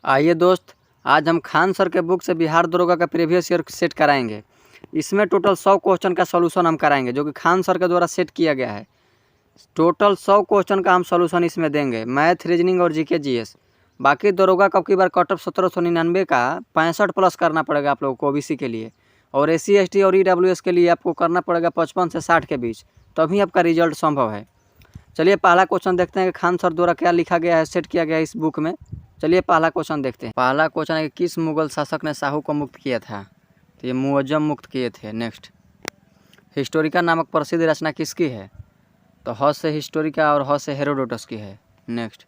आइए दोस्त, आज हम खान सर के बुक से बिहार दरोगा का प्रीवियस ईयर सेट कराएंगे। इसमें टोटल 100 क्वेश्चन का सॉल्यूशन हम कराएंगे जो कि खान सर के द्वारा सेट किया गया है। टोटल 100 क्वेश्चन का हम सॉल्यूशन इसमें देंगे, मैथ, रीजनिंग और जीके जीएस। बाकी दरोगा का की बार कट ऑफ 1799 का 65 प्लस करना पड़ेगा आप लोगों को ओबीसी के लिए, और एससी एसटी और ईडब्ल्यूएस के लिए आपको करना पड़ेगा 55 से 60 के बीच, तभी आपका रिजल्ट संभव है। चलिए पहला क्वेश्चन देखते हैं कि खान सर द्वारा क्या लिखा गया है, सेट किया गया है इस बुक में। चलिए पहला क्वेश्चन देखते हैं। पहला क्वेश्चन है कि किस मुगल शासक ने शाहू को मुक्त किया था? तो ये मुअज्जम मुक्त किए थे। नेक्स्ट, हिस्टोरिका नामक प्रसिद्ध रचना किसकी है? तो ह से हिस्टोरिका और ह से हेरोडोटस की है। नेक्स्ट,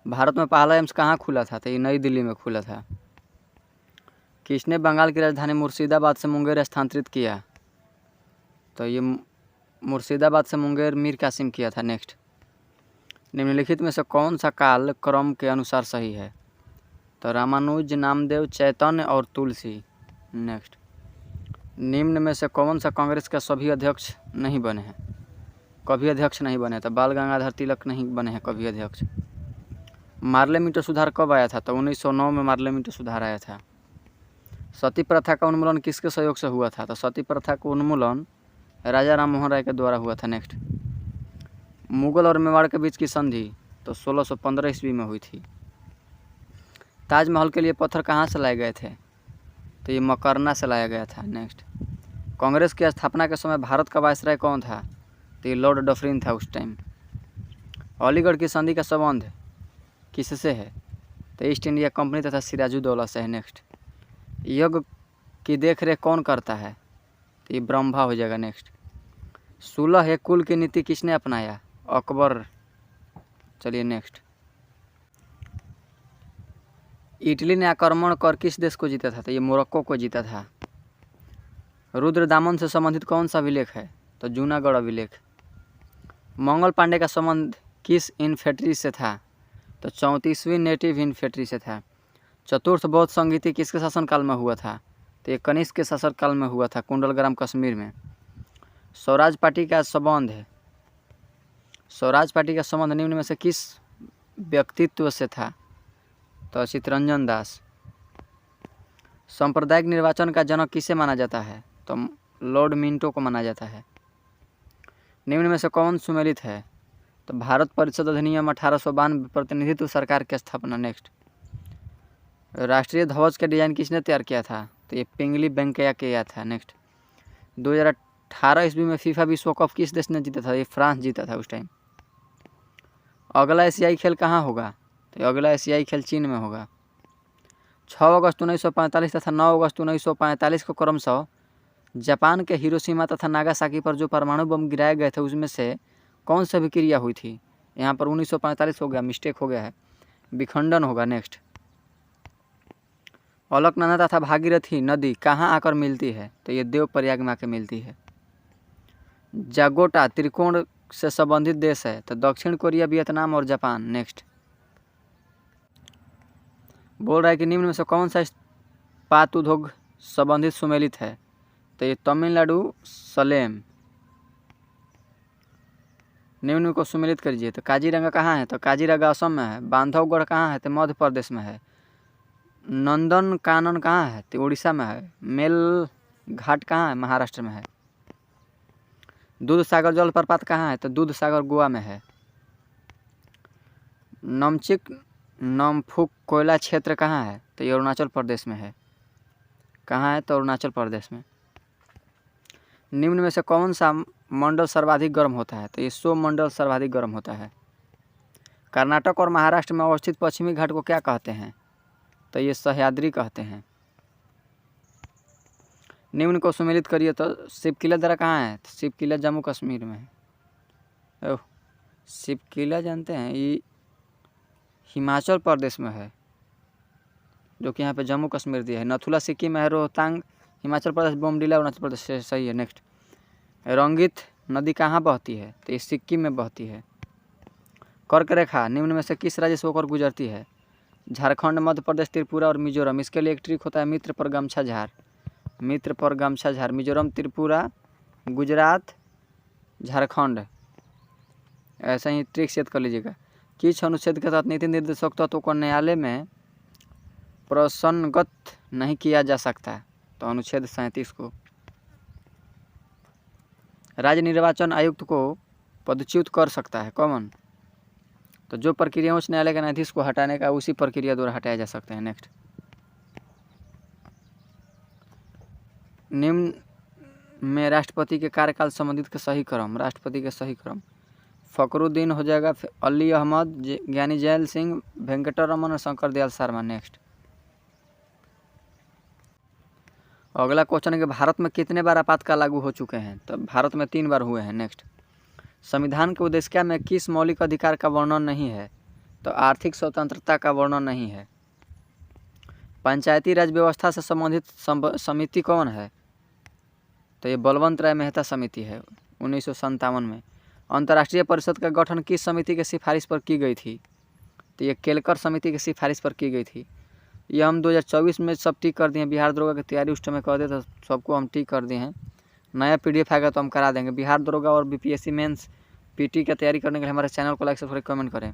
भारत में पहला एम्स कहाँ खुला था? तो ये नई दिल्ली में खुला था। किसने बंगाल की राजधानी मुर्शिदाबाद से मुंगेर स्थानांतरित किया? तो ये मुर्शिदाबाद से मुंगेर मीर कासिम किया था। नेक्स्ट, निम्नलिखित में से कौन सा काल क्रम के अनुसार सही है? तो रामानुज, नामदेव, चैतन्य और तुलसी। नेक्स्ट, निम्न में से कौन सा कांग्रेस का सभी अध्यक्ष नहीं बने हैं? कभी अध्यक्ष नहीं बने, तो बाल गंगाधर तिलक नहीं बने हैं कभी अध्यक्ष। पार्लियामेंट सुधार कब आया था? तो 1909 में पार्लियामेंट सुधार आया था। सती प्रथा का उन्मूलन किसके सहयोग से हुआ था? तो सती प्रथा का उन्मूलन राजा राम मोहन राय के द्वारा हुआ था। नेक्स्ट, मुगल और मेवाड़ के बीच की संधि तो 1615 ईस्वी में हुई थी। ताजमहल के लिए पत्थर कहाँ से लाए गए थे? तो ये मकरना से लाया गया था। नेक्स्ट, कांग्रेस की स्थापना के समय भारत का वायसराय कौन था? तो ये लॉर्ड डफरिन था उस टाइम। अलीगढ़ की संधि का संबंध किससे है? तो ईस्ट इंडिया कंपनी तथा सिराजुद्दौला से है। नेक्स्ट, यज्ञ की देखरेख कौन करता है? तो ये ब्रह्मा हो जाएगा। नेक्स्ट, 16 है कुल की नीति किसने अपनाया? अकबर। चलिए नेक्स्ट, इटली ने आक्रमण कर किस देश को जीता था? तो ये मोरक्को को जीता था। रुद्र दामन से संबंधित कौन सा अभिलेख है? तो जूनागढ़ अभिलेख। मंगल पांडे का संबंध किस इन्फेंट्री से था? तो 34वीं नेटिव इन्फेंट्री से था। चतुर्थ बौद्ध संगीति किसके शासनकाल में हुआ था? तो ये कनिष्क के शासनकाल में हुआ था, कुंडलग्राम कश्मीर में। स्वराज पार्टी का संबंध है, स्वराज पार्टी का संबंध निम्न में से किस व्यक्तित्व से था? तो चित्तरंजन दास। सांप्रदायिक निर्वाचन का जनक किसे माना जाता है? तो लॉर्ड मिंटो को माना जाता है। निम्न में से कौन सुमेलित है? तो भारत परिषद अधिनियम 1892 प्रतिनिधित्व सरकार की स्थापना। नेक्स्ट, राष्ट्रीय ध्वज का डिजाइन किसने तैयार किया था? तो ये पिंगली वेंकैया किया था। नेक्स्ट, 2018 ईस्वी में फीफा विश्व कप किस देश ने जीता था? ये फ्रांस जीता था उस टाइम। अगला एशियाई खेल कहाँ होगा? तो अगला एशियाई खेल चीन में होगा। 6 अगस्त 1945 तथा 9 अगस्त 1945 को क्रमशः जापान के हिरोशिमा तथा नागासाकी पर जो परमाणु बम गिराए गए थे उसमें से कौन सी अभिक्रिया हुई थी? यहाँ पर 1945 हो गया, मिस्टेक हो गया है, विखंडन होगा। नेक्स्ट, अलकनंदा तथा भागीरथी नदी कहाँ आकर मिलती है? तो ये देवप्रयाग में आकर मिलती है। जागोटा त्रिकोण से संबंधित देश है? तो दक्षिण कोरिया, वियतनाम और जापान। नेक्स्ट, बोल रहा है कि निम्न में से कौन सा इस्पात उद्योग संबंधित सुमेलित है? तो ये तमिलनाडु सलेम। निम्न को सुमेलित करिए। तो काजीरंगा कहाँ है? तो काजीरंगा असम में है। बांधवगढ़ कहाँ है? तो मध्य प्रदेश में है। नंदन कानन कहाँ है? तो उड़ीसा में है। मेल घाट कहाँ है? महाराष्ट्र में है। दूध सागर जलप्रपात कहाँ है? तो दूध सागर गोवा में है। नमचिक नमफुक कोयला क्षेत्र कहाँ है? तो ये अरुणाचल प्रदेश में है। कहाँ है? तो अरुणाचल प्रदेश में। निम्न में से कौन सा मंडल सर्वाधिक गर्म होता है? तो ये सो मंडल सर्वाधिक गर्म होता है। कर्नाटक और महाराष्ट्र में अवस्थित पश्चिमी घाट को क्या कहते हैं? तो ये सह्याद्री कहते हैं। निम्न को सुमेलित करिए। तो शिव किला दरा कहाँ है? तो शिव किला जम्मू कश्मीर में है। ओह, शिव किला जानते हैं, ये हिमाचल प्रदेश में है, जो कि यहाँ पे जम्मू कश्मीर दिया है। नथुला सिक्किम में है। रोहतांग हिमाचल प्रदेश, बोमडिला अरुणाचल प्रदेश से सही है। नेक्स्ट, रंगित नदी कहाँ बहती है? तो ये सिक्किम में बहती है। कर्क रेखा निम्न में से किस राज्य से होकर गुजरती है? झारखंड, मध्य प्रदेश, त्रिपुरा और मिजोरम। इसके लिए एक ट्रिक होता है, मित्र पर गमछा झार। मित्र पर गमछा झार, मिजोरम, त्रिपुरा, गुजरात, झारखंड। ऐसा ही ट्रिक सेट कर लीजिएगा। किस अनुच्छेद के तहत नीति निर्देशक तत्वों को न्यायालय में प्रसन्नगत नहीं किया जा सकता। तो अनुच्छेद 37 को। राज्य निर्वाचन आयुक्त को पदच्युत कर सकता है कौन? तो जो प्रक्रिया उच्च न्यायालय के न्यायाधीश को हटाने का उसी प्रक्रिया द्वारा हटाया जा सकता है। नेक्स्ट, निम्न में राष्ट्रपति के कार्यकाल संबंधित के सही क्रम, राष्ट्रपति के सही क्रम फखरुद्दीन हो जाएगा, अली अहमद, ज्ञानी जैल सिंह, वेंकटरमन और शंकर दयाल शर्मा। नेक्स्ट, अगला क्वेश्चन है कि भारत में कितने बार आपातकाल लागू हो चुके हैं? तो भारत में 3 बार हुए हैं। नेक्स्ट, संविधान के उद्देश्य में किस मौलिक अधिकार का वर्णन नहीं है? तो आर्थिक स्वतंत्रता का वर्णन नहीं है। पंचायती राज व्यवस्था से संबंधित समिति कौन है? तो ये बलवंत राय मेहता समिति है 1957 में। अंतर्राष्ट्रीय परिषद का गठन किस समिति के सिफारिश पर की गई थी? तो ये केलकर समिति की सिफारिश पर की गई थी। ये हम 2024 में सब टिक कर दिए हैं। बिहार दरोगा की तैयारी उस टाइम कर दे तो सबको हम टिक कर दिए हैं। नया PDF आएगा तो हम करा देंगे। बिहार दरोगा और BPSC मेंस PT की तैयारी करने के लिए हमारे चैनल को लाइक सब्सक्राइब कमेंट करें।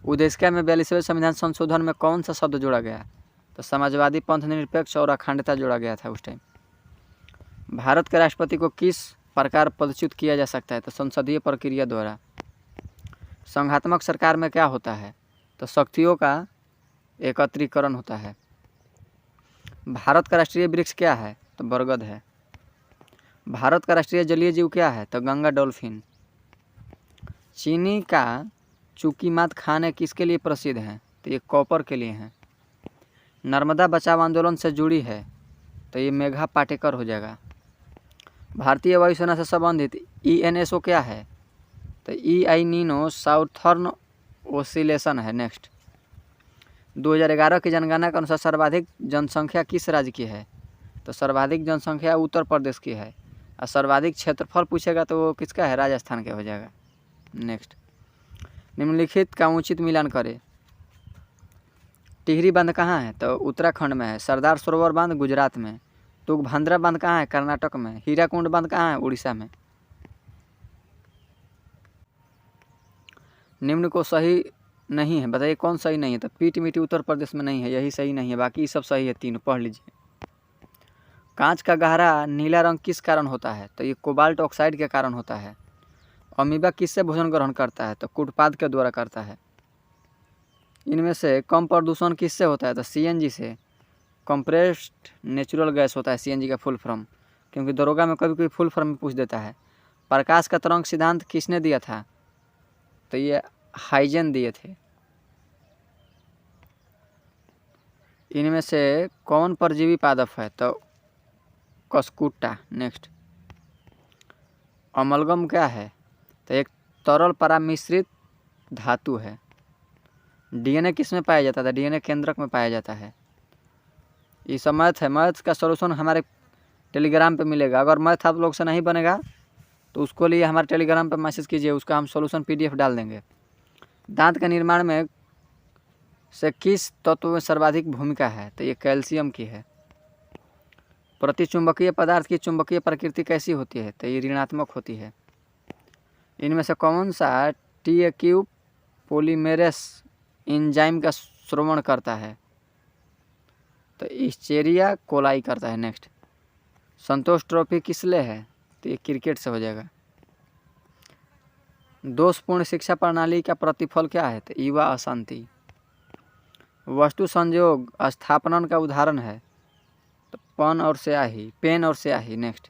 उद्देश्य में 42वें संविधान संशोधन में कौन सा शब्द जोड़ा गया? तो समाजवादी, पंथ निरपेक्ष और अखंडता जोड़ा गया था उस टाइम। भारत के राष्ट्रपति को किस प्रकार पदच्युत किया जा सकता है? तो संसदीय प्रक्रिया द्वारा। संघात्मक सरकार में क्या होता है? तो शक्तियों का एकत्रीकरण होता है। भारत का राष्ट्रीय वृक्ष क्या है? तो बरगद है। भारत का राष्ट्रीय जलीय जीव क्या है? तो गंगा डॉल्फिन। चीनी का चुकीमात खाने किसके लिए प्रसिद्ध है? तो ये कॉपर के लिए है। नर्मदा बचाव आंदोलन से जुड़ी है, तो ये मेघा पाटेकर हो जाएगा। भारतीय वायुसेना से संबंधित ENSO क्या है? तो EI नीनो साउथर्न ओसिलेशन है। नेक्स्ट, 2011 की जनगणना के अनुसार सर्वाधिक जनसंख्या किस राज्य की है? तो सर्वाधिक जनसंख्या उत्तर प्रदेश की है। और सर्वाधिक क्षेत्रफल पूछेगा तो वो किसका है? राजस्थान के हो जाएगा। नेक्स्ट, निम्नलिखित का उचित मिलान करें। टिहरी बांध कहाँ है? तो उत्तराखंड में है। सरदार सरोवर बांध गुजरात में। तुंगभद्रा बांध कहाँ है? कर्नाटक में। हीराकुंड बांध कहाँ है? उड़ीसा में। निम्न को सही नहीं है, बताइए कौन सही नहीं है? तो पीट मिट्टी उत्तर प्रदेश में नहीं है, यही सही नहीं है। बाकी सब सही है, 3 पढ़ लीजिए। कांच का गहरा नीला रंग किस कारण होता है? तो ये कोबाल्ट ऑक्साइड के कारण होता है। अमीबा किससे भोजन ग्रहण करता है? तो कुटपाद के द्वारा करता है। इनमें से कम प्रदूषण किससे होता है? तो CNG से। कंप्रेस्ड नेचुरल गैस होता है CNG का फुल फॉर्म, क्योंकि दरोगा में कभी कभी फुल फॉर्म में पूछ देता है। प्रकाश का तरंग सिद्धांत किसने दिया था? तो ये हाइजेन दिए थे। इनमें से कौन परजीवी पादप है? तो कस्कुटा। नेक्स्ट, अमलगम क्या है? तो एक तरल परामिश्रित धातु है। DNA किस में पाया जाता है? DNA केंद्रक में पाया जाता है। ये सब मैथ है। मैथ का सॉल्यूशन हमारे टेलीग्राम पे मिलेगा। अगर मैथ आप लोग से नहीं बनेगा तो उसको लिए हमारे टेलीग्राम पे मैसेज कीजिए, उसका हम सॉल्यूशन PDF डाल देंगे। दांत के निर्माण में से किस तत्व में सर्वाधिक भूमिका है? तो ये कैल्शियम की है। प्रतिचुंबकीय पदार्थ की चुंबकीय प्रकृति कैसी होती है? तो ये ऋणात्मक होती है। इनमें से कौन सा TAQ पॉलीमेरेस एंजाइम का श्रवण करता है? तो इस्चेरिया कोलाई करता है। नेक्स्ट, संतोष ट्रॉफी किस लिए है? तो ये क्रिकेट से हो जाएगा। दोषपूर्ण शिक्षा प्रणाली का प्रतिफल क्या है? तो युवा अशांति। वस्तु संयोग स्थापनन का उदाहरण है? तो पेन और स्याही। नेक्स्ट,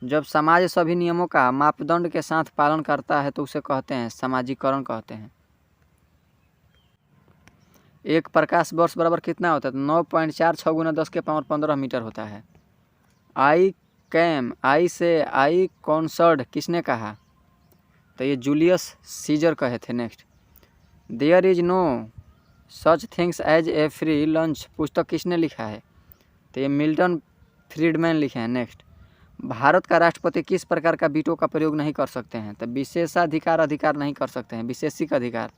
जब समाज सभी नियमों का मापदंड के साथ पालन करता है तो उसे कहते हैं सामाजिकरण कहते हैं। एक प्रकाश वर्ष बराबर कितना होता है? तो 9.46 गुना 10 के पावर 15 मीटर होता है। आई से आई कॉन्सर्ड किसने कहा? तो ये जूलियस सीजर कहे थे। Next, there is no such things as a free lunch पुस्तक किसने लिखा है? तो ये मिल्टन फ्रीडमैन लिखे हैं। नेक्स्ट, भारत का राष्ट्रपति किस प्रकार का वीटो का प्रयोग नहीं कर सकते हैं? तो विशेषाधिकार अधिकार नहीं कर सकते हैं, विशेषिक अधिकार।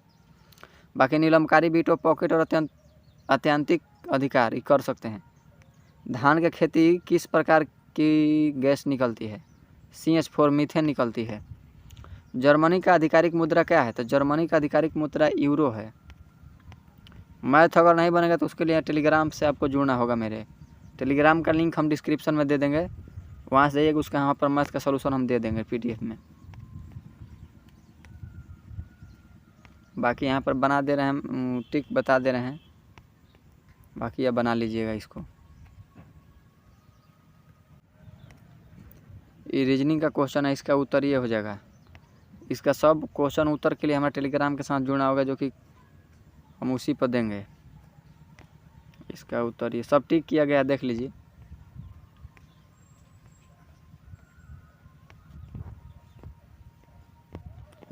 बाकी निलंबकारी वीटो, पॉकेट और अत्यंतिक अधिकार कर सकते हैं। धान की खेती किस प्रकार की गैस निकलती है? CH4 मीथेन निकलती है। जर्मनी का आधिकारिक मुद्रा क्या है? तो जर्मनी का आधिकारिक मुद्रा यूरो है। मैथ अगर नहीं बनेगा तो उसके लिए टेलीग्राम से आपको जुड़ना होगा। मेरे टेलीग्राम का लिंक हम डिस्क्रिप्शन में दे देंगे, वहाँ से जाइएगा, उसका यहाँ पर मैथ का सलूशन हम दे देंगे PDF में। बाकी यहाँ पर बना दे रहे हैं हम, टिक बता दे रहे हैं, बाकी आप बना लीजिएगा इसको। ये रीजनिंग का क्वेश्चन है, इसका उत्तर ये हो जाएगा। इसका सब क्वेश्चन उत्तर के लिए हमारे टेलीग्राम के साथ जुड़ना होगा, जो कि हम उसी पर देंगे। इसका उत्तर ये सब टिक किया गया, देख लीजिए।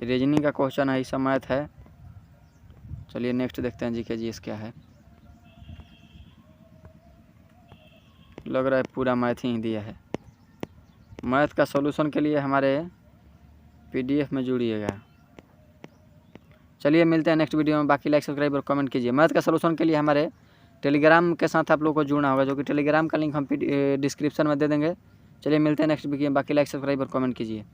रीजनिंग का क्वेश्चन है, इसका मैथ है। चलिए नेक्स्ट देखते हैं जीके जीएस क्या है। लग रहा है पूरा मैथ ही दिया है। मैथ का सॉल्यूशन के लिए हमारे PDF में जुड़िएगा। चलिए मिलते हैं नेक्स्ट वीडियो में। बाकी लाइक सब्सक्राइब और कमेंट कीजिए। मैथ का सॉल्यूशन के लिए हमारे टेलीग्राम के साथ आप लोग को जुड़ना होगा, जो कि टेलीग्राम का लिंक हम डिस्क्रिप्शन में दे देंगे। चलिए मिलते हैं नेक्स्ट वीडियो में। बाकी लाइक सब्सक्राइब और कमेंट कीजिए।